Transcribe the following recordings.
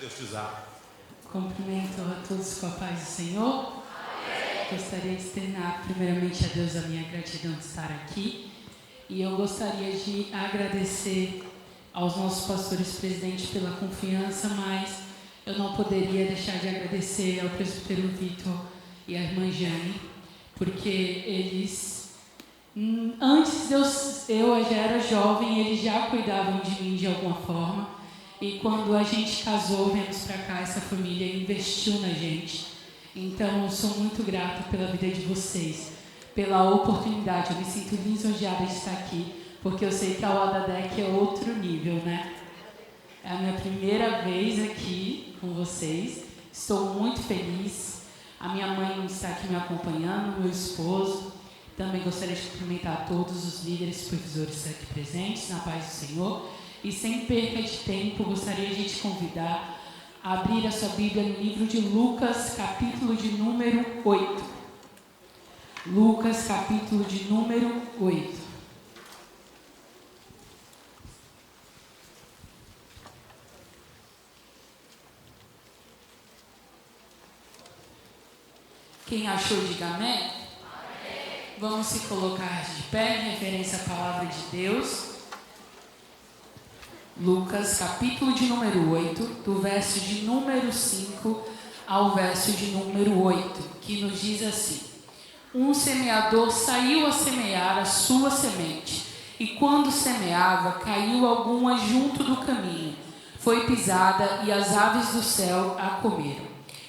Deus te usar. Cumprimento a todos com a paz do Senhor. Gostaria de externar primeiramente a Deus a minha gratidão de estar aqui. E eu gostaria de agradecer aos nossos pastores presidentes pela confiança, mas eu não poderia deixar de agradecer ao presbítero Vitor e à irmã Jane, porque eles, antes eu já era jovem, eles já cuidavam de mim de alguma forma. E quando a gente casou, viemos para cá, essa família investiu na gente. Então, eu sou muito grata pela vida de vocês, pela oportunidade. Eu me sinto lisonjeada de estar aqui, porque eu sei que a Wadadec é outro nível, né? É a minha primeira vez aqui com vocês. Estou muito feliz. A minha mãe está aqui me acompanhando, meu esposo. Também gostaria de cumprimentar todos os líderes e supervisores aqui presentes, na paz do Senhor. E sem perca de tempo, gostaria de te convidar a abrir a sua Bíblia no livro de Lucas, capítulo de número 8. Lucas, capítulo de número 8. Quem achou, diga amém. Amém. Vamos se colocar de pé em referência à palavra de Deus. Lucas, capítulo de número 8, do verso de número 5 ao verso de número 8, que nos diz assim: Um semeador saiu a semear a sua semente, e quando semeava, caiu alguma junto do caminho, foi pisada, e as aves do céu a comeram.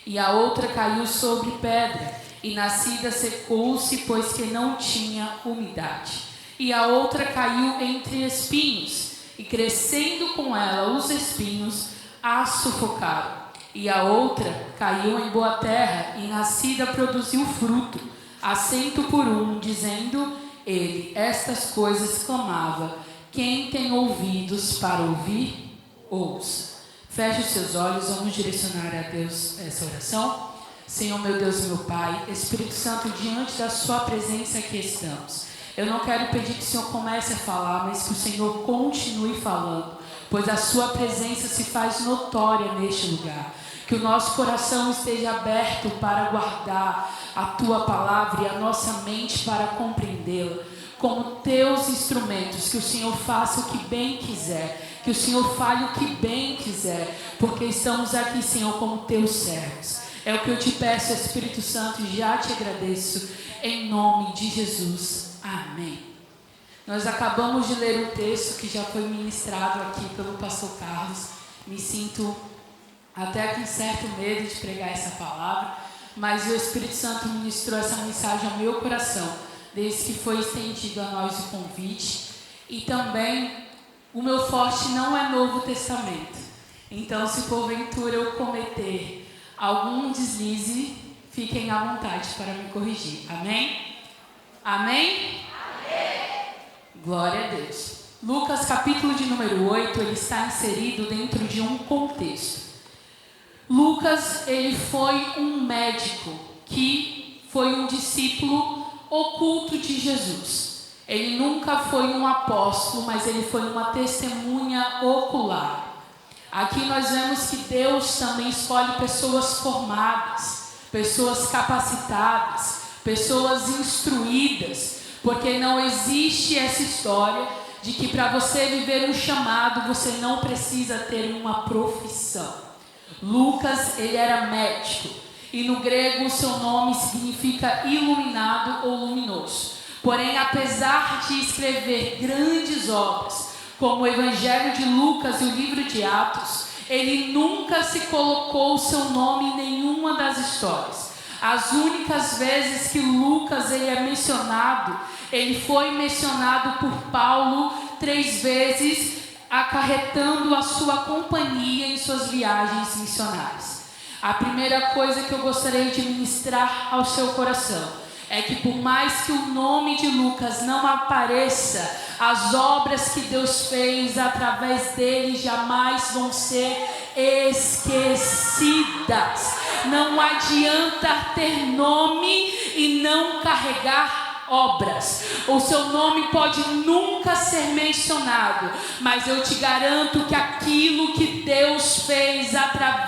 E a outra caiu sobre pedra, e nascida secou-se, pois que não tinha umidade. E a outra caiu entre espinhos, e crescendo com ela os espinhos, a sufocaram. E a outra caiu em boa terra, e nascida produziu fruto, a 100 por 1, dizendo ele: Estas coisas clamava. Quem tem ouvidos para ouvir, ouça. Feche os seus olhos, vamos direcionar a Deus essa oração. Senhor, meu Deus e meu Pai, Espírito Santo, diante da sua presença aqui estamos. Eu não quero pedir que o Senhor comece a falar, mas que o Senhor continue falando, pois a sua presença se faz notória neste lugar. Que o nosso coração esteja aberto para guardar a tua palavra e a nossa mente para compreendê-la. Como teus instrumentos, que o Senhor faça o que bem quiser, que o Senhor fale o que bem quiser, porque estamos aqui, Senhor, como teus servos. É o que eu te peço, Espírito Santo, e já te agradeço, em nome de Jesus. Amém. Nós acabamos de ler um texto que já foi ministrado aqui pelo pastor Carlos. Me sinto até com certo medo de pregar essa palavra, mas o Espírito Santo ministrou essa mensagem ao meu coração, desde que foi estendido a nós o convite. E também o meu forte não é Novo Testamento. Então, se porventura eu cometer algum deslize, fiquem à vontade para me corrigir. Amém? Amém? Amém? Glória a Deus. Lucas, capítulo de número 8, ele está inserido dentro de um contexto. Lucas, ele foi um médico que foi um discípulo oculto de Jesus. Ele nunca foi um apóstolo, mas ele foi uma testemunha ocular. Aqui nós vemos que Deus também escolhe pessoas formadas, pessoas capacitadas, pessoas instruídas, porque não existe essa história de que para você viver um chamado, você não precisa ter uma profissão. Lucas, ele era médico, e no grego o seu nome significa iluminado ou luminoso. Porém, apesar de escrever grandes obras, como o Evangelho de Lucas e o livro de Atos, ele nunca se colocou o seu nome em nenhuma das histórias. As únicas vezes que Lucas ele é mencionado, ele foi mencionado por Paulo 3 vezes, acarretando a sua companhia em suas viagens missionárias. A primeira coisa que eu gostaria de ministrar ao seu coração é que, por mais que o nome de Lucas não apareça, as obras que Deus fez através dele jamais vão ser esquecidas. Não adianta ter nome e não carregar obras. O seu nome pode nunca ser mencionado, mas eu te garanto que aquilo que Deus fez através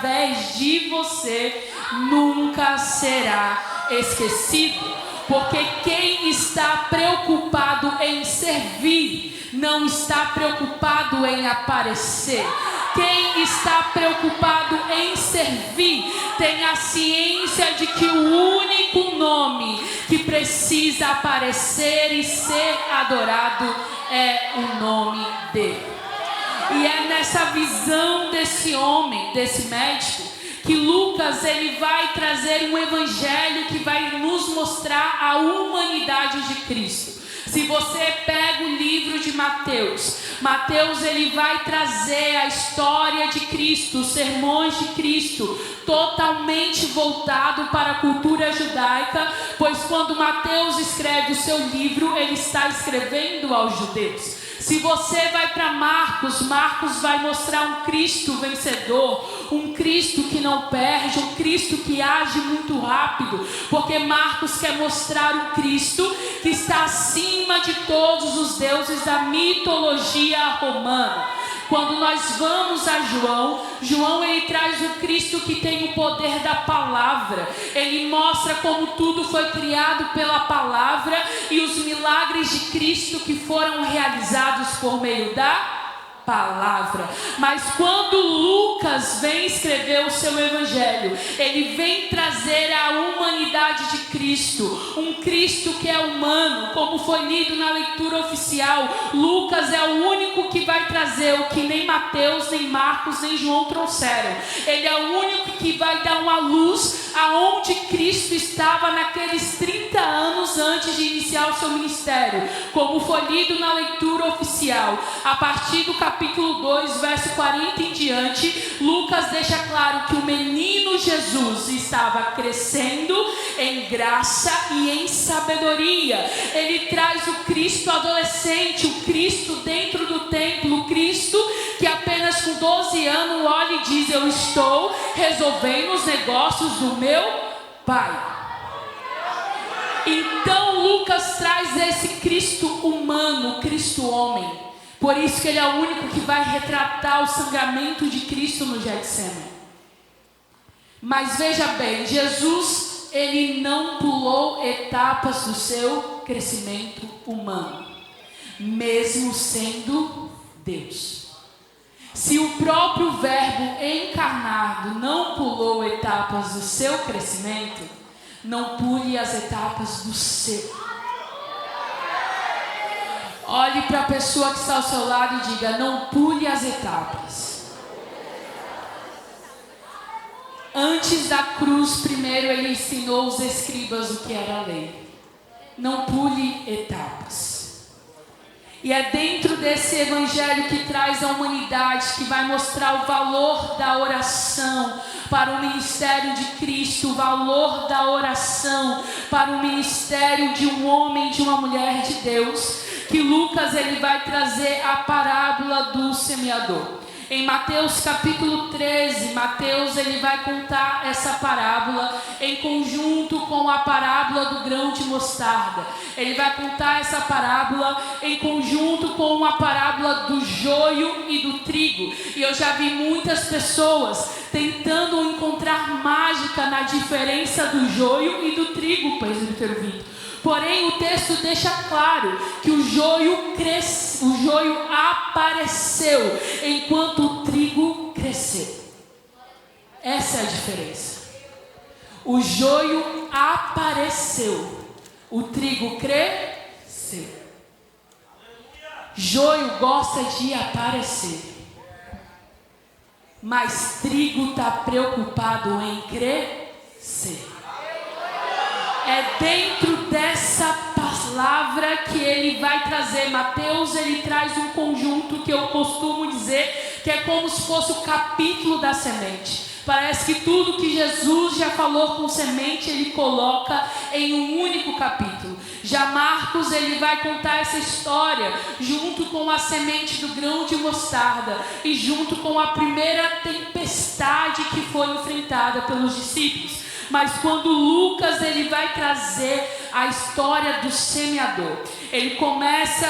de você nunca será esquecido. Porque quem está preocupado em servir, não está preocupado em aparecer. Quem está preocupado em servir, tem a ciência de que o único nome que precisa aparecer e ser adorado é o nome dele. E é nessa visão desse homem, desse médico, que Lucas ele vai trazer um evangelho que vai nos mostrar a humanidade de Cristo. Se você pega o livro de Mateus ele vai trazer a história de Cristo, os sermões de Cristo, totalmente voltado para a cultura judaica, pois quando Mateus escreve o seu livro, ele está escrevendo aos judeus. Se você vai para Marcos vai mostrar um Cristo vencedor, um Cristo que não perde, um Cristo que age muito rápido, porque Marcos quer mostrar um Cristo que está acima de todos os deuses da mitologia romana. Quando nós vamos a João ele traz o Cristo que tem o poder da palavra. Ele mostra como tudo foi criado pela palavra e os milagres de Cristo que foram realizados por meio da palavra. Mas quando Lucas vem escrever o seu evangelho, ele vem trazer a humanidade de Cristo, um Cristo que é humano, como foi lido na leitura oficial. Lucas é o único que vai trazer o que nem Mateus, nem Marcos, nem João trouxeram. Ele é o único que vai dar uma luz aonde Cristo estava naqueles 30 anos antes de iniciar o seu ministério, como foi lido na leitura oficial. A partir do capítulo 2, verso 40 em diante, Lucas deixa claro que o menino Jesus estava crescendo em graça e em sabedoria. Ele traz o Cristo adolescente, o Cristo dentro do templo, o Cristo que apenas com 12 anos olha e diz: eu estou resolvendo os negócios do meu Pai. Então Lucas traz esse Cristo humano, Cristo homem. Por isso que ele é o único que vai retratar o sangramento de Cristo no Getsemane. Mas veja bem, Jesus, ele não pulou etapas do seu crescimento humano, mesmo sendo Deus. Se o próprio Verbo encarnado não pulou etapas do seu crescimento, não pule as etapas do seu. Olhe para a pessoa que está ao seu lado e diga: não pule as etapas. Antes da cruz, primeiro ele ensinou os escribas o que era a lei. Não pule etapas. E é dentro desse evangelho que traz a humanidade, que vai mostrar o valor da oração para o ministério de Cristo, o valor da oração para o ministério de um homem, de uma mulher de Deus, que Lucas ele vai trazer a parábola do semeador. Em Mateus capítulo 13, Mateus ele vai contar essa parábola em conjunto com a parábola do grão de mostarda. Ele vai contar essa parábola em conjunto com a parábola do joio e do trigo. E eu já vi muitas pessoas tentando encontrar mágica na diferença do joio e do trigo, presbítero Vitor. Porém, o texto deixa claro que o joio apareceu enquanto o trigo cresceu. Essa é a diferença. O joio apareceu, o trigo cresceu. Joio gosta de aparecer, mas trigo está preocupado em crescer. É dentro dessa palavra que ele vai trazer. Mateus ele traz um conjunto que eu costumo dizer que é como se fosse o capítulo da semente. Parece que tudo que Jesus já falou com semente, ele coloca em um único capítulo. Já Marcos, ele vai contar essa história junto com a semente do grão de mostarda e junto com a primeira tempestade que foi enfrentada pelos discípulos. Mas quando Lucas ele vai trazer a história do semeador, ele começa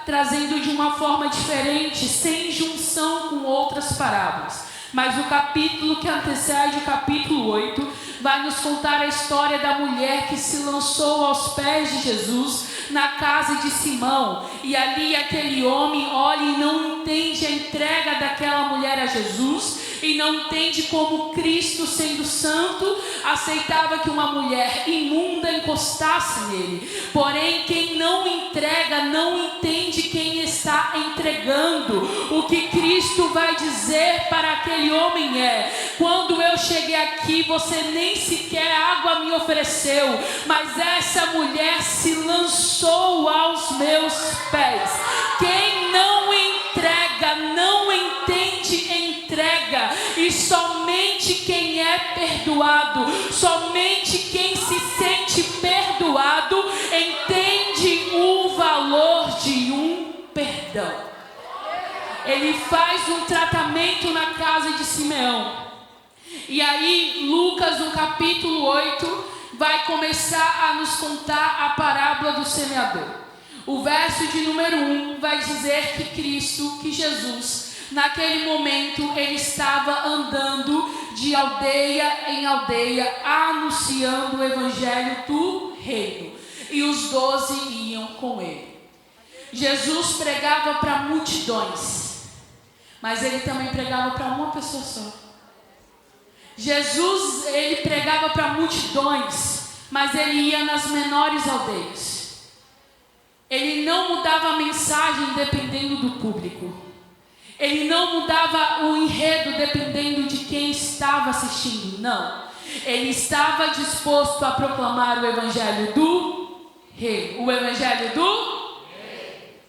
trazendo de uma forma diferente, sem junção com outras parábolas. Mas o capítulo que antecede o capítulo 8 vai nos contar a história da mulher que se lançou aos pés de Jesus na casa de Simão. E ali aquele homem olha e não entende a entrega daquela mulher a Jesus, e não entende como Cristo, sendo santo, aceitava que uma mulher imunda encostasse nele. Porém, quem não entrega não entende quem está entregando. O que Cristo vai dizer para aquele homem é: quando eu cheguei aqui, você nem sequer água me ofereceu, mas essa mulher se lançou aos meus pés. Quem não entrega, não entende entrega. E somente quem é perdoado, somente quem se sente perdoado, entende o valor de um perdão. Ele faz um tratamento na casa de Simeão. E aí Lucas, no capítulo 8, vai começar a nos contar a parábola do semeador. O verso de número 1 vai dizer que Cristo, que Jesus, naquele momento ele estava andando de aldeia em aldeia, anunciando o evangelho do reino. E os 12 iam com ele. Jesus pregava para multidões, mas ele também pregava para uma pessoa só. Jesus, ele pregava para multidões, mas ele ia nas menores aldeias. Ele não mudava a mensagem dependendo do público. Ele não mudava o enredo dependendo de quem estava assistindo, não. Ele estava disposto a proclamar o evangelho do rei. O evangelho do rei.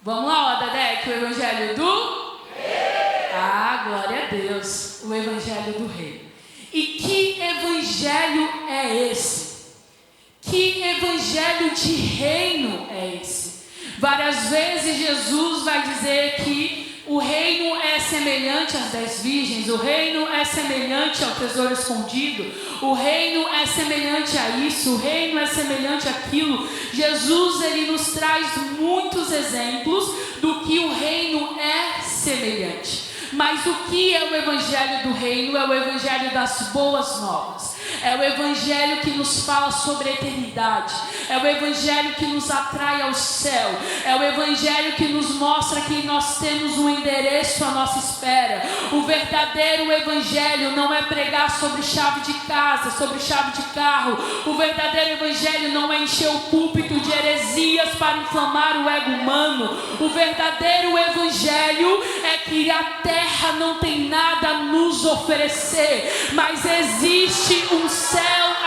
Vamos lá, ó, Dedé, o evangelho do rei. Ah, glória a Deus, o evangelho do rei. E que evangelho é esse? Que evangelho de reino é esse? Várias vezes Jesus vai dizer que o reino é semelhante às 10 virgens, o reino é semelhante ao tesouro escondido, o reino é semelhante a isso, o reino é semelhante àquilo. Jesus, ele nos traz muitos exemplos do que o reino é semelhante. Mas o que é o evangelho do reino? É o evangelho das boas novas. É o evangelho que nos fala sobre a eternidade. É o evangelho que nos atrai ao céu. É o evangelho que nos mostra que nós temos um endereço à nossa espera. O verdadeiro evangelho não é pregar sobre chave de casa, sobre chave de carro. O verdadeiro evangelho não é encher o púlpito de heresias para inflamar o ego humano. O verdadeiro evangelho é que a terra não tem nada a nos oferecer, mas existe um céu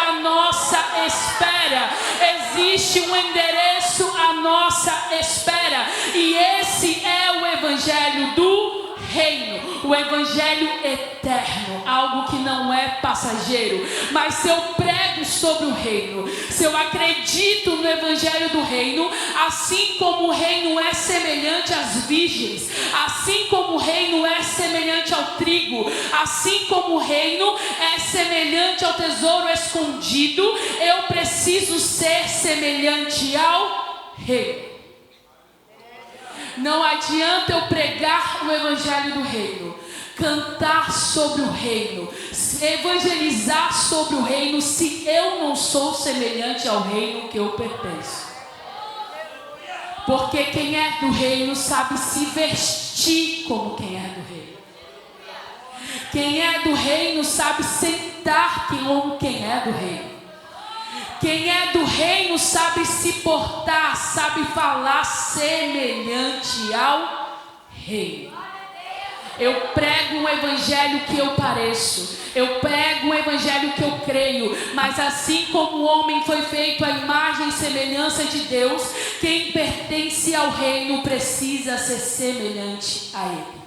à nossa espera, existe um endereço à nossa espera, e esse é o evangelho do reino, o evangelho eterno, algo que não é passageiro. Mas se eu prego sobre o reino, se eu acredito no evangelho do reino, assim como o reino é semelhante às virgens, assim como o reino é semelhante ao trigo, assim como o reino é semelhante ao tesouro escondido, eu preciso ser semelhante ao reino. Não adianta eu pregar o evangelho do reino, cantar sobre o reino, evangelizar sobre o reino, se eu não sou semelhante ao reino que eu pertenço. Porque quem é do reino sabe se vestir como quem é do reino. Quem é do reino sabe sentar como quem é do reino. Quem é do reino sabe se portar, sabe falar semelhante ao reino. Eu prego um evangelho que eu pareço, eu prego um evangelho que eu creio, mas assim como o homem foi feito à imagem e semelhança de Deus, quem pertence ao reino precisa ser semelhante a ele.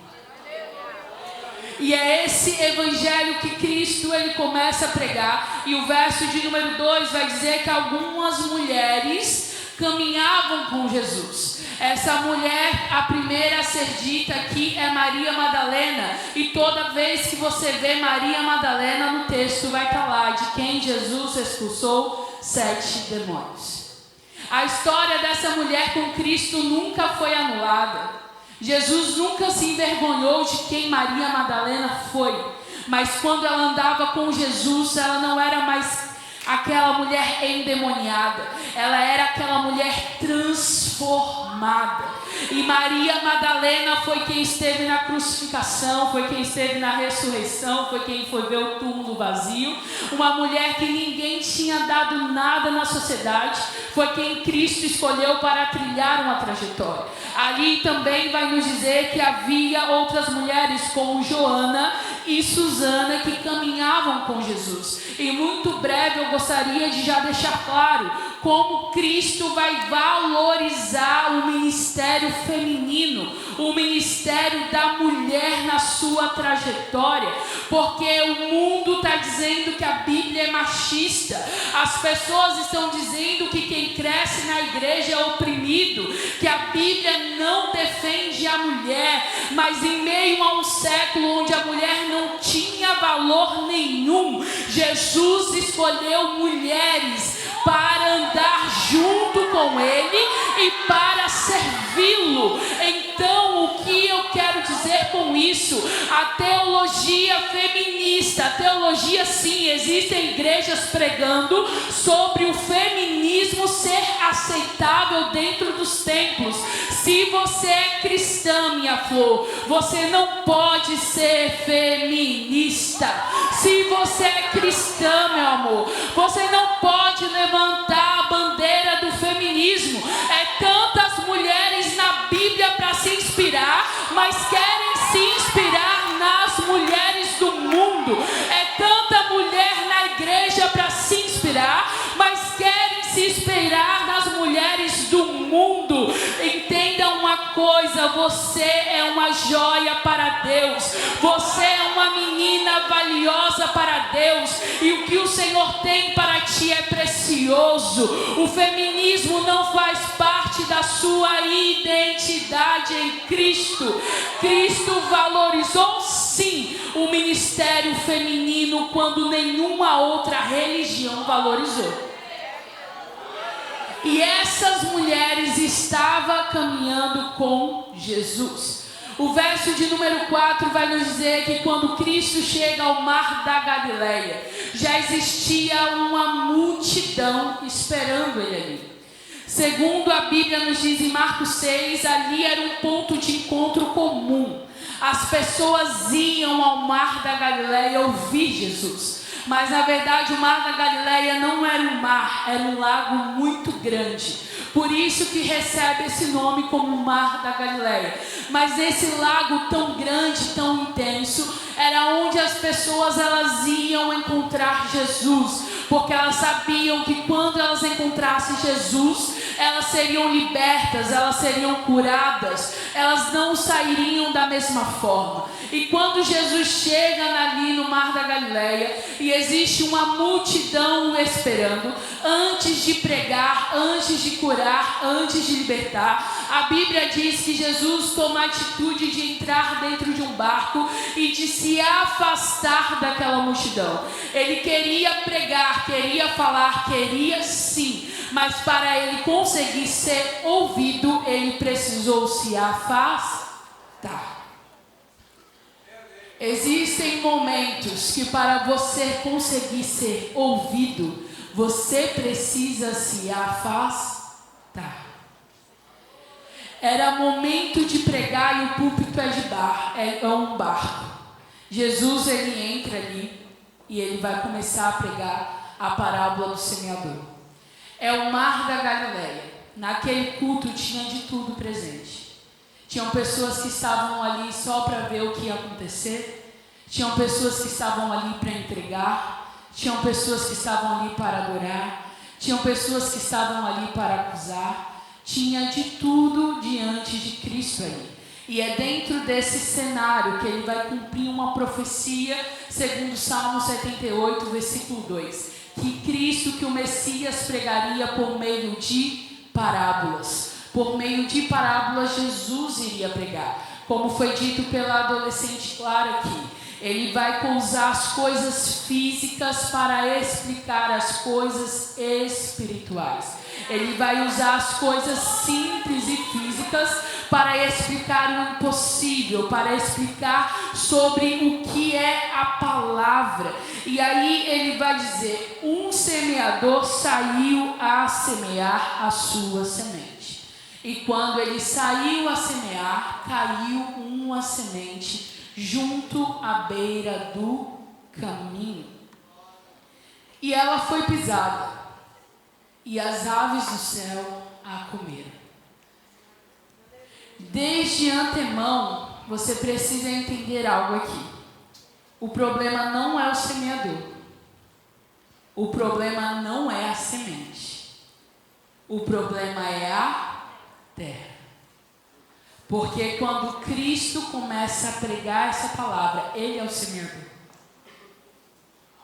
E é esse evangelho que Cristo ele começa a pregar. E o verso de número 2 vai dizer que algumas mulheres caminhavam com Jesus. Essa mulher, a primeira a ser dita aqui é Maria Madalena. E toda vez que você vê Maria Madalena no texto, vai estar lá de quem Jesus expulsou 7 demônios. A história dessa mulher com Cristo nunca foi anulada. Jesus nunca se envergonhou de quem Maria Madalena foi. Mas quando ela andava com Jesus, ela não era mais aquela mulher endemoniada. Ela era aquela mulher transformada. E Maria Madalena foi quem esteve na crucificação, foi quem esteve na ressurreição, foi quem foi ver o túmulo vazio. Uma mulher que ninguém tinha dado nada na sociedade, foi quem Cristo escolheu para trilhar uma trajetória. Ali também vai nos dizer que havia outras mulheres como Joana e Susana que caminhavam com Jesus. E muito breve eu gostaria de já deixar claro como Cristo vai valorizar o ministério feminino, o ministério da mulher na sua trajetória, porque o mundo está dizendo que a Bíblia é machista, as pessoas estão dizendo que quem cresce na igreja é oprimido, que a Bíblia não defende a mulher, mas em meio a um século onde a mulher não tinha valor nenhum, Jesus escolheu mulheres para andar junto com Ele e para servi-lo. Então, o que eu quero dizer com isso? A teologia feminista, a teologia sim, existem igrejas pregando sobre o feminismo ser aceitável dentro dos templos. Se você é cristã, minha flor, você não pode ser feminista. Se você é cristã, meu amor, você não pode levantar a bandeira do feminismo. É tantas mulheres na Bíblia para se inspirar, mas querem se inspirar nas mulheres do mundo. É tanta mulher na igreja para se inspirar, mas querem se inspirar nas mulheres do mundo. Entenda uma coisa, você é uma joia para Deus, você é uma menina valiosa para Deus, e o que o Senhor tem para ti é precioso. O feminismo não faz parte da sua identidade em Cristo. Cristo valorizou sim o ministério feminino quando nenhuma outra religião valorizou. E essas mulheres estavam caminhando com Jesus. O verso de número 4 vai nos dizer que quando Cristo chega ao mar da Galileia, já existia uma multidão esperando ele ali. Segundo a Bíblia nos diz em Marcos 6, ali era um ponto de encontro comum. As pessoas iam ao mar da Galileia ouvir Jesus. Mas na verdade o mar da Galileia não era um mar, era um lago muito grande. Por isso que recebe esse nome como Mar da Galileia. Mas esse lago tão grande, tão intenso, era onde as pessoas elas iam encontrar Jesus. Porque elas sabiam que quando elas encontrassem Jesus, elas seriam libertas, elas seriam curadas, elas não sairiam da mesma forma. E quando Jesus chega ali no Mar da Galileia, e existe uma multidão o esperando, antes de pregar, antes de curar, antes de libertar, a Bíblia diz que Jesus toma a atitude de entrar dentro de um barco e de se afastar daquela multidão. Ele queria pregar, queria falar, queria sim, mas para ele conseguir ser ouvido, ele precisou se afastar. Existem momentos que para você conseguir ser ouvido, você precisa se afastar. Era momento de pregar e o púlpito é um barco. Jesus ele entra ali e ele vai começar a pregar a parábola do semeador. É o mar da Galileia. Naquele culto tinha de tudo presente. Tinham pessoas que estavam ali só para ver o que ia acontecer. Tinham pessoas que estavam ali para entregar. Tinham pessoas que estavam ali para adorar. Tinham pessoas que estavam ali para acusar. Tinha de tudo diante de Cristo ali. E é dentro desse cenário que ele vai cumprir uma profecia, segundo Salmo 78, versículo 2. Que Cristo, que o Messias pregaria por meio de parábolas. Por meio de parábolas, Jesus iria pregar. Como foi dito pela adolescente Clara aqui. Ele vai usar as coisas físicas para explicar as coisas espirituais. Ele vai usar as coisas simples e físicas para explicar o impossível, para explicar sobre o que é a palavra. E aí ele vai dizer: um semeador saiu a semear a sua semente. E quando ele saiu a semear, caiu uma semente junto à beira do caminho. E ela foi pisada, e as aves do céu a comeram. Desde antemão, você precisa entender algo aqui. O problema não é o semeador. O problema não é a semente. O problema é a terra. Porque quando Cristo começa a pregar essa palavra, Ele é o semeador.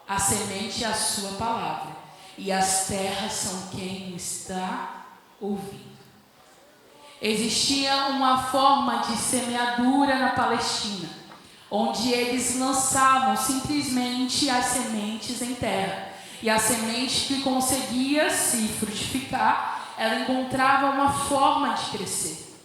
A semente é a sua palavra. E as terras são quem está ouvindo. Existia uma forma de semeadura na Palestina, onde eles lançavam simplesmente as sementes em terra. E a semente que conseguia se frutificar, ela encontrava uma forma de crescer.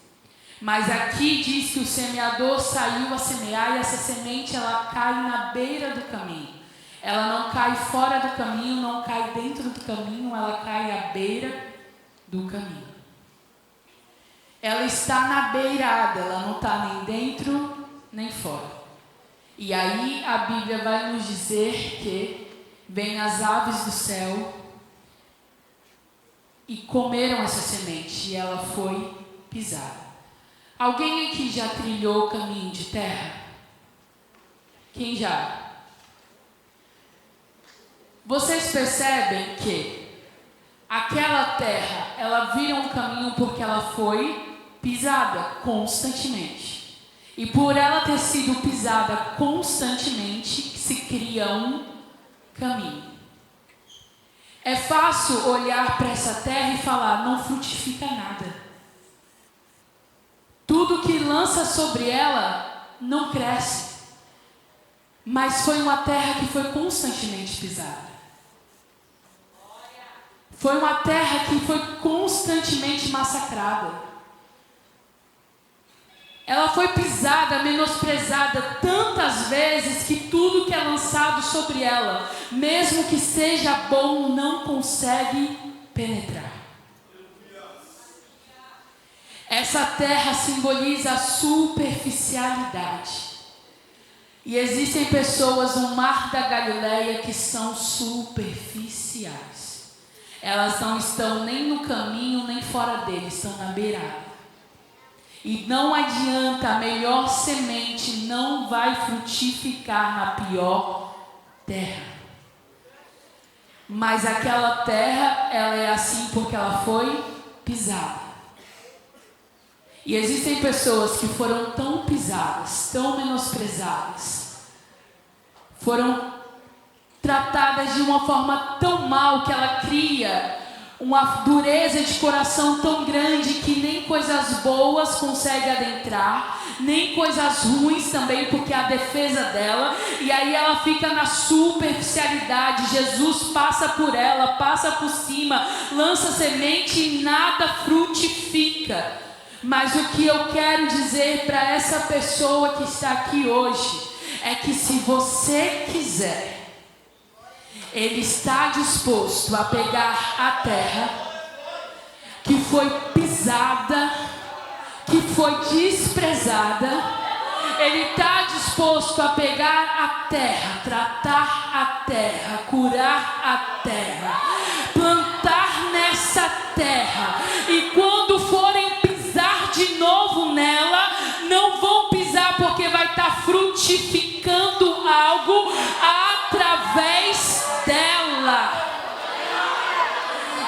Mas aqui diz que o semeador saiu a semear e essa semente ela cai na beira do caminho. Ela não cai fora do caminho, não cai dentro do caminho, ela cai à beira do caminho. Ela está na beirada, ela não está nem dentro nem fora. E aí a Bíblia vai nos dizer que vêm as aves do céu e comeram essa semente e ela foi pisada. Alguém aqui já trilhou o caminho de terra? Quem já? Vocês percebem que aquela terra, ela vira um caminho porque ela foi pisada constantemente. E por ela ter sido pisada constantemente, se cria um caminho. É fácil olhar para essa terra e falar: não frutifica nada. Tudo que lança sobre ela não cresce. Mas foi uma terra que foi constantemente pisada. Foi uma terra que foi constantemente massacrada. Ela foi pisada, menosprezada tantas vezes que tudo que é lançado sobre ela, mesmo que seja bom, não consegue penetrar. Essa terra simboliza a superficialidade. E existem pessoas no Mar da Galileia que são superficiais. Elas não estão nem no caminho, nem fora dele, estão na beirada. E não adianta, a melhor semente não vai frutificar na pior terra. Mas aquela terra, ela é assim porque ela foi pisada. E existem pessoas que foram tão pisadas, tão menosprezadas, foram tratadas de uma forma tão mal que ela cria uma dureza de coração tão grande que nem coisas boas consegue adentrar, nem coisas ruins também, porque é a defesa dela, e aí ela fica na superficialidade. Jesus passa por ela, passa por cima, lança semente e nada frutifica. Mas o que eu quero dizer para essa pessoa que está aqui hoje é que se você quiser, Ele está disposto a pegar a terra que foi pisada, que foi desprezada. Ele está disposto a pegar a terra, tratar a terra, curar a terra, plantar nessa terra. E quando forem pisar de novo nela, não vão pisar porque vai estar frutificando algo através dela.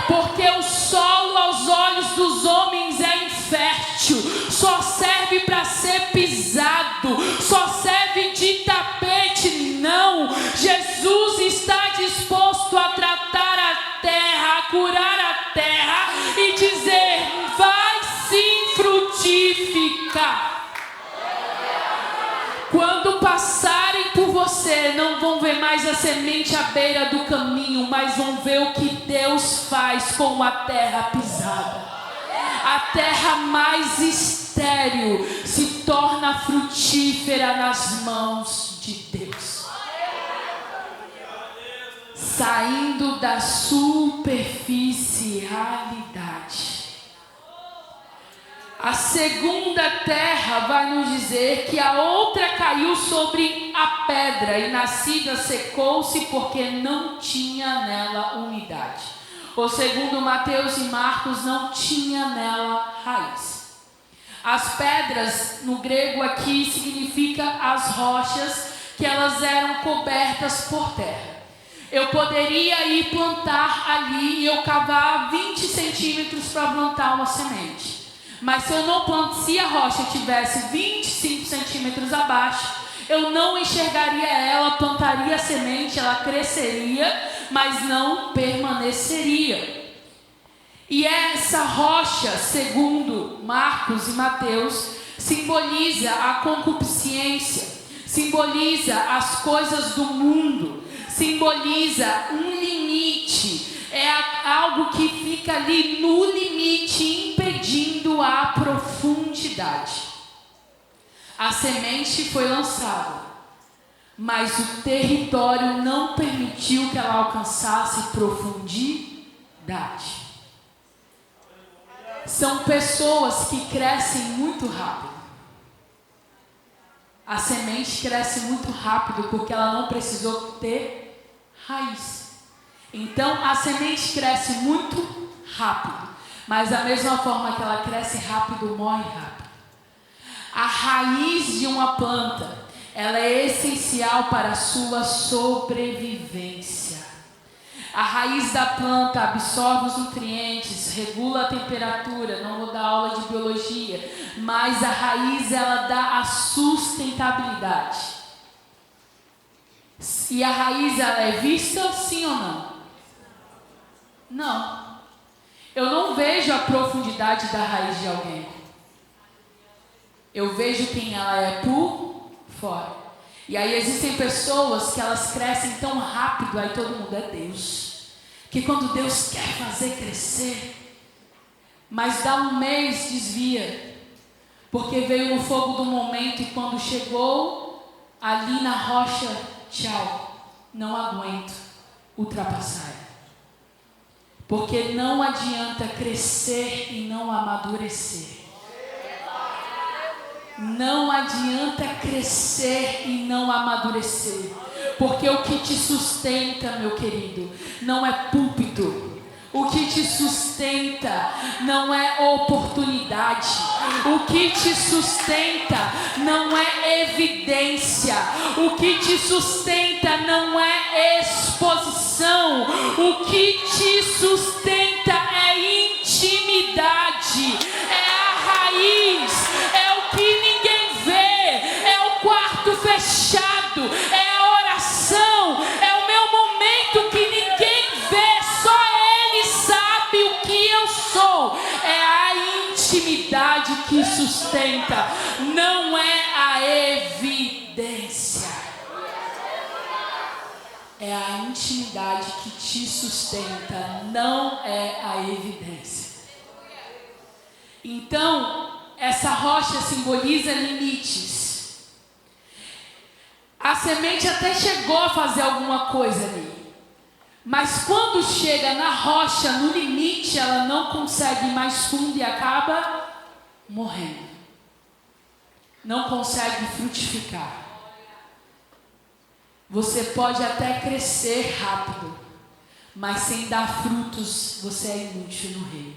Porque o solo aos olhos dos homens é infértil, só serve para ser pisado, só serve de tapete. Não, Jesus está disposto a tratar a terra, a curar a terra e dizer: vai sim frutificar. Quando passarem por você, não vão ver mais a semente à beira do caminho, mas vão ver o que Deus faz com a terra pisada. A terra mais estéril se torna frutífera nas mãos de Deus. Saindo da superficialidade. A segunda terra vai nos dizer que a outra caiu sobre a pedra e nascida secou-se porque não tinha nela umidade. Ou segundo Mateus e Marcos, não tinha nela raiz. As pedras no grego aqui significa as rochas, que elas eram cobertas por terra. Eu poderia ir plantar ali e eu cavar 20 centímetros para plantar uma semente. Mas se a rocha tivesse 25 centímetros abaixo, eu não enxergaria ela, plantaria a semente, ela cresceria, mas não permaneceria. E essa rocha, segundo Marcos e Mateus, simboliza a concupiscência, simboliza as coisas do mundo, simboliza um limite. É algo que fica ali no limite, impedindo a profundidade. A semente foi lançada, mas o território não permitiu que ela alcançasse profundidade. São pessoas que crescem muito rápido. A semente cresce muito rápido porque ela não precisou ter raiz. Então a semente cresce muito rápido, mas da mesma forma que ela cresce rápido, morre rápido. A raiz de uma planta, ela é essencial para a sua sobrevivência. A raiz da planta absorve os nutrientes, regula a temperatura. Não vou dar aula de biologia, mas a raiz, ela dá a sustentabilidade. E a raiz, ela é vista, sim ou não? Não. Eu não vejo a profundidade da raiz de alguém. Eu vejo quem ela é por fora. E aí existem pessoas que elas crescem tão rápido, aí todo mundo é Deus. Que quando Deus quer fazer crescer, mas dá um mês, desvia. Porque veio o fogo do momento e quando chegou ali na rocha, tchau, não aguento ultrapassar. Porque não adianta crescer e não amadurecer. Não adianta crescer e não amadurecer. Porque o que te sustenta, meu querido, não é púlpito. O que te sustenta não é oportunidade. O que te sustenta não é evidência. O que te sustenta não é exposição. O que te sustenta é intimidade. É a raiz. É o que ninguém vê. É o quarto fechado. É a oração. É o meu momento que ninguém vê. Só Ele sabe o que eu sou. É a intimidade que sustenta. Não é a evidência. É a intimidade que te sustenta. Não é a evidência. Então, essa rocha simboliza limites. A semente até chegou a fazer alguma coisa ali. Mas quando chega na rocha, no limite, ela não consegue ir mais fundo e acaba morrendo. Não consegue frutificar. Você pode até crescer rápido, mas sem dar frutos, você é inútil no reino.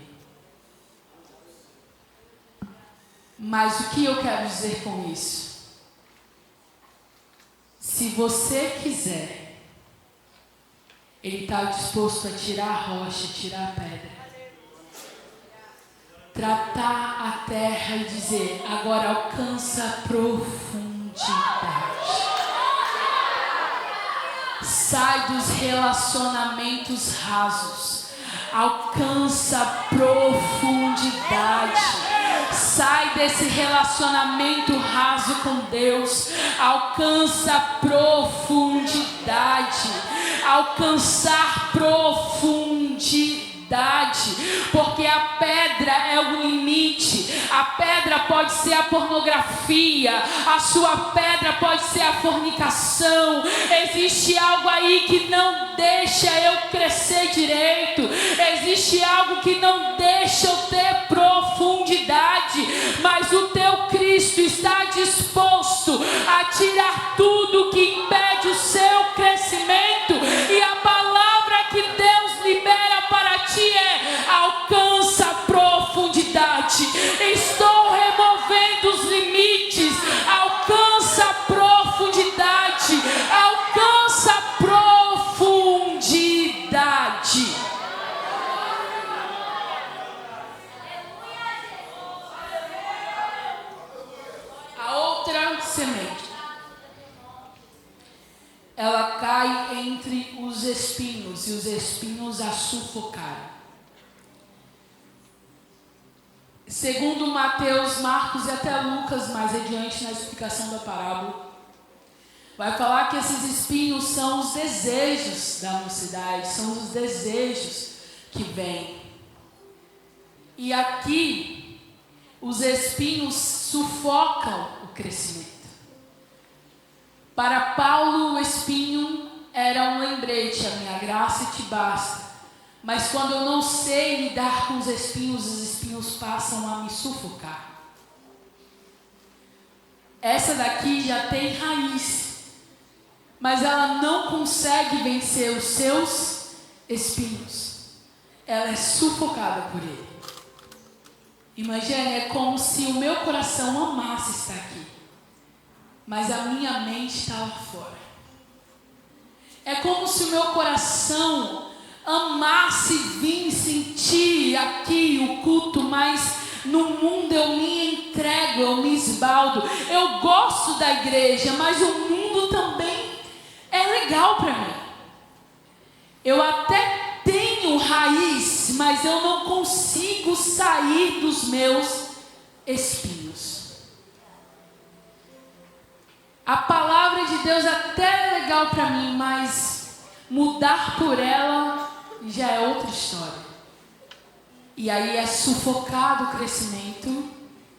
Mas o que eu quero dizer com isso? Se você quiser, Ele está disposto a tirar a rocha, tirar a pedra. Tratar a terra e dizer, agora alcança a profundidade. Sai dos relacionamentos rasos. Alcança a profundidade. Sai desse relacionamento raso com Deus. Alcança a profundidade. Alcançar profundidade. profundidade, porque a pedra é o limite. A pedra pode ser a pornografia, a sua pedra pode ser a fornicação. Existe algo aí que não deixa eu crescer direito, existe algo que não deixa eu ter profundidade, mas o teu Cristo está disposto a tirar tudo que impede o seu crescimento, e a palavra que Deus libera para ti é: alcança a profundidade. Estou removendo os limites. Alcança a profundidade. Alcança a profundidade. A outra semente, ela cai entre os espinhos, e os espinhos a sufocaram. Segundo Mateus, Marcos e até Lucas, mais adiante na explicação da parábola, vai falar que esses espinhos são os desejos da mocidade, são os desejos que vêm. E aqui, os espinhos sufocam o crescimento. Para Paulo, o espinho era um lembrete: a minha graça te basta. Mas quando eu não sei lidar com os espinhos passam a me sufocar. Essa daqui já tem raiz, mas ela não consegue vencer os seus espinhos. Ela é sufocada por ele. Imagine, é como se o meu coração amasse estar aqui, mas a minha mente está lá fora. É como se o meu coração amasse vir sentir aqui o culto, mas no mundo eu me entrego, eu me esbaldo. Eu gosto da igreja, mas o mundo também é legal para mim. Eu até tenho raiz, mas eu não consigo sair dos meus espinhos. A palavra de Deus até é legal para mim, mas mudar por ela já é outra história. E aí é sufocado o crescimento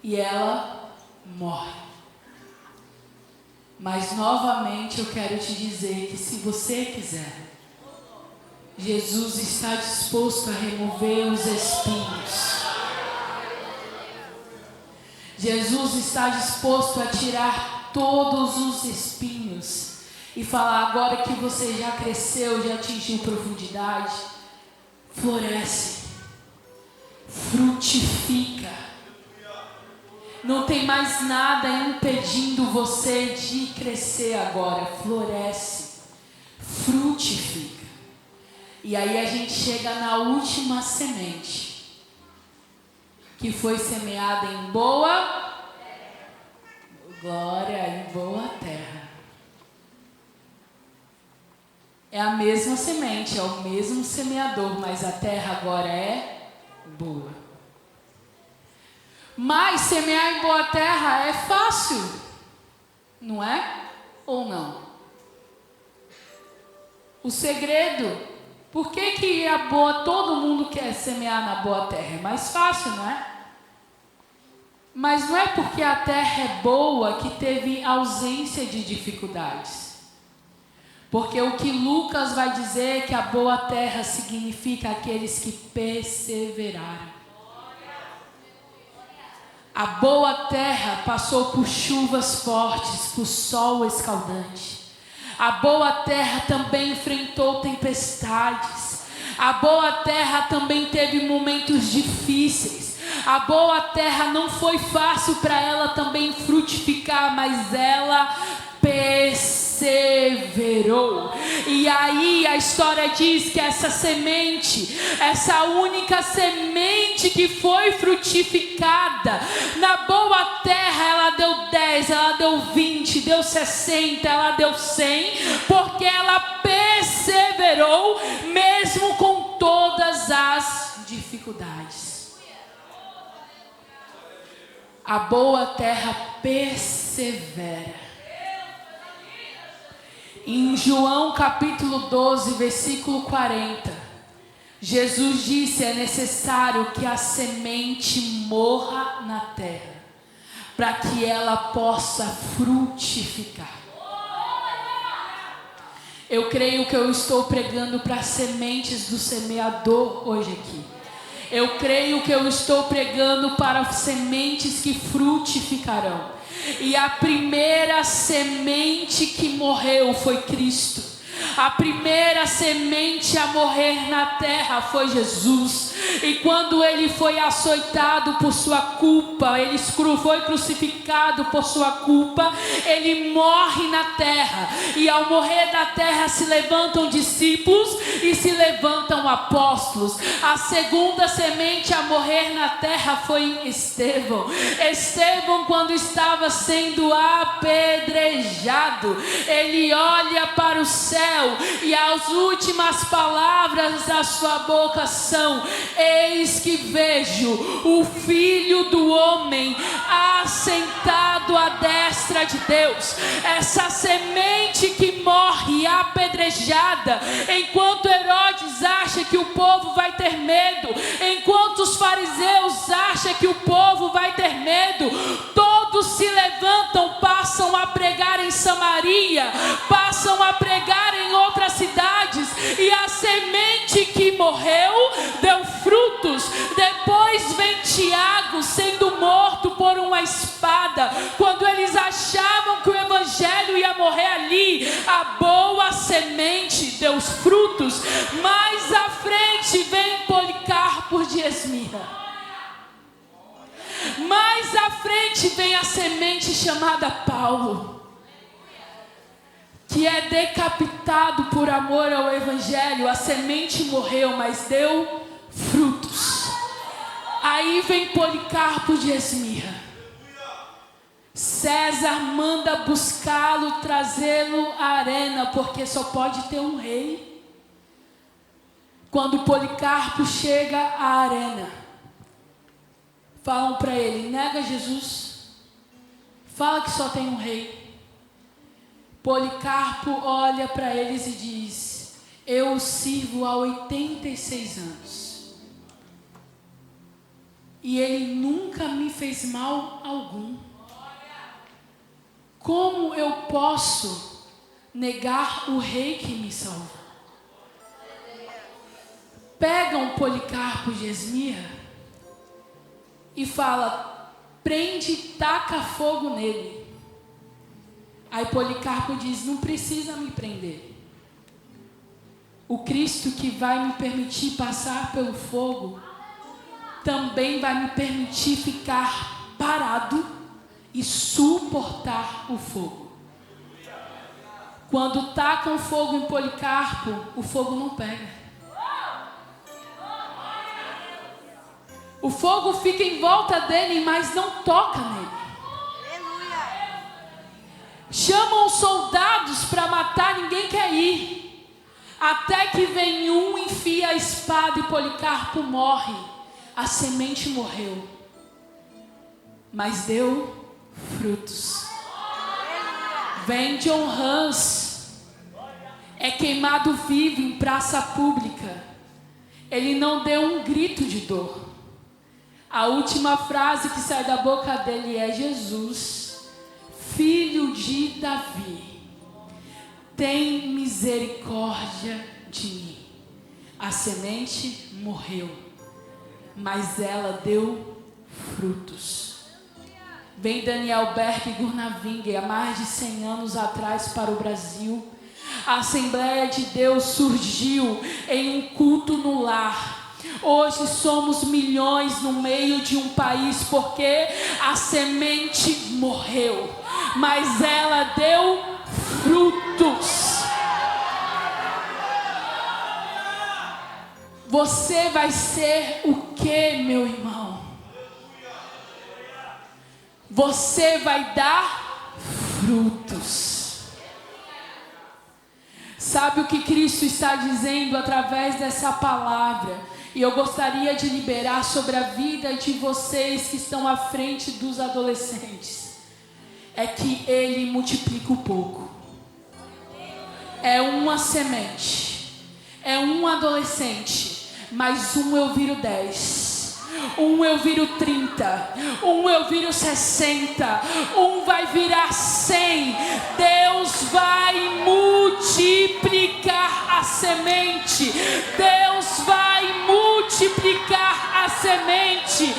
e ela morre. Mas novamente eu quero te dizer que se você quiser, Jesus está disposto a remover os espinhos. Jesus está disposto a tirar todos os espinhos e falar: agora que você já cresceu, já atingiu profundidade, floresce, frutifica. Não tem mais nada impedindo você de crescer agora. Floresce, frutifica. E aí a gente chega na última semente, que foi semeada em boa glória, em boa terra. É a mesma semente, é o mesmo semeador, mas a terra agora é boa. Mas semear em boa terra é fácil, não é? Ou não? O segredo, por que a boa, todo mundo quer semear na boa terra? É mais fácil, não é? Mas não é porque a terra é boa que teve ausência de dificuldades. Porque o que Lucas vai dizer é que a boa terra significa aqueles que perseveraram. A boa terra passou por chuvas fortes, por sol escaldante. A boa terra também enfrentou tempestades. A boa terra também teve momentos difíceis. A boa terra não foi fácil para ela também frutificar, mas ela perseverou. E aí a história diz que essa semente, essa única semente que foi frutificada na boa terra, ela deu 10, ela deu 20, deu 60, ela deu 100, porque ela perseverou mesmo com todas as dificuldades. A boa terra persevera. Em João capítulo 12, versículo 40, Jesus disse: é necessário que a semente morra na terra, para que ela possa frutificar. Eu creio que eu estou pregando para as sementes do semeador hoje aqui. Eu creio que eu estou pregando para sementes que frutificarão. E a primeira semente que morreu foi Cristo. A primeira semente a morrer na terra foi Jesus. E quando ele foi açoitado por sua culpa, ele foi crucificado por sua culpa, ele morre na terra. E ao morrer na terra se levantam discípulos e se levantam apóstolos. A segunda semente a morrer na terra foi Estevão. Estevão, quando estava sendo apedrejado, ele olha para o céu e as últimas palavras da sua boca são: eis que vejo o Filho do Homem assentado à destra de Deus. Essa semente que morre apedrejada, enquanto Herodes acha que o povo vai ter medo, enquanto os fariseus acham que o povo vai ter medo, todos se levantam, passam a pregar em Samaria, passam a pregar em outras cidades, e a semente que morreu deu frutos. Depois vem Tiago sendo morto por uma espada. Quando eles achavam que o evangelho ia morrer ali, a boa semente deu frutos. Mais à frente vem Policarpo de Esmirna. Mais à frente vem a semente chamada Paulo, que é decapitado por amor ao evangelho. A semente morreu, mas deu frutos. Aí vem Policarpo de Esmirna. César manda buscá-lo, trazê-lo à arena, porque só pode ter um rei. Quando Policarpo chega à arena, falam para ele: nega Jesus, fala que só tem um rei. Policarpo olha para eles e diz: eu o sirvo há 86 anos. E ele nunca me fez mal algum. Como eu posso negar o rei que me salvou? Pegam Policarpo de Esmirna e fala: prende e taca fogo nele. Aí Policarpo diz: não precisa me prender. O Cristo que vai me permitir passar pelo fogo também vai me permitir ficar parado e suportar o fogo. Quando tacam fogo em Policarpo, o fogo não pega. O fogo fica em volta dele, mas não toca nele. Chamam soldados para matar, ninguém quer ir. Até que vem um, enfia a espada e Policarpo morre. A semente morreu, mas deu frutos. Vem John Hus, é queimado vivo em praça pública. Ele não deu um grito de dor. A última frase que sai da boca dele é: Jesus, filho de Davi, tem misericórdia de mim. A semente morreu, mas ela deu frutos. Vem Daniel Berg Gurnaving, há mais de 100 anos atrás, para o Brasil. A Assembleia de Deus surgiu em um culto no lar. Hoje somos milhões no meio de um país porque a semente morreu, mas ela deu frutos. Você vai ser o que, meu irmão? Você vai dar frutos. Sabe o que Cristo está dizendo através dessa palavra? E eu gostaria de liberar sobre a vida de vocês que estão à frente dos adolescentes. É que Ele multiplica o pouco. É uma semente. É um adolescente. mas um eu viro 10, um eu viro 30, um eu viro 60, um vai virar 100. Deus vai multiplicar a semente. Deus vai multiplicar a semente.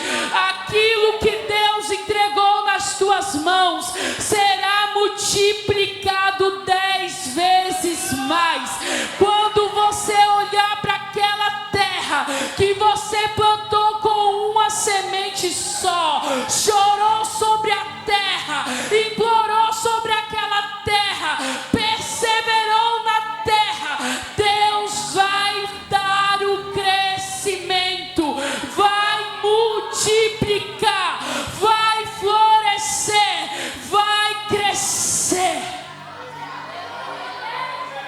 Aquilo que Deus entregou nas tuas mãos será multiplicado 10 vezes mais. Quando você olhar para aquela terra que você plantou com uma semente só, chorou sobre a terra, implorou sobre aquela terra, perseverou na terra, Deus vai dar o crescimento, vai multiplicar, vai florescer, vai crescer.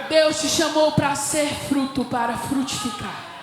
Deus te chamou para ser fruto, para frutificar.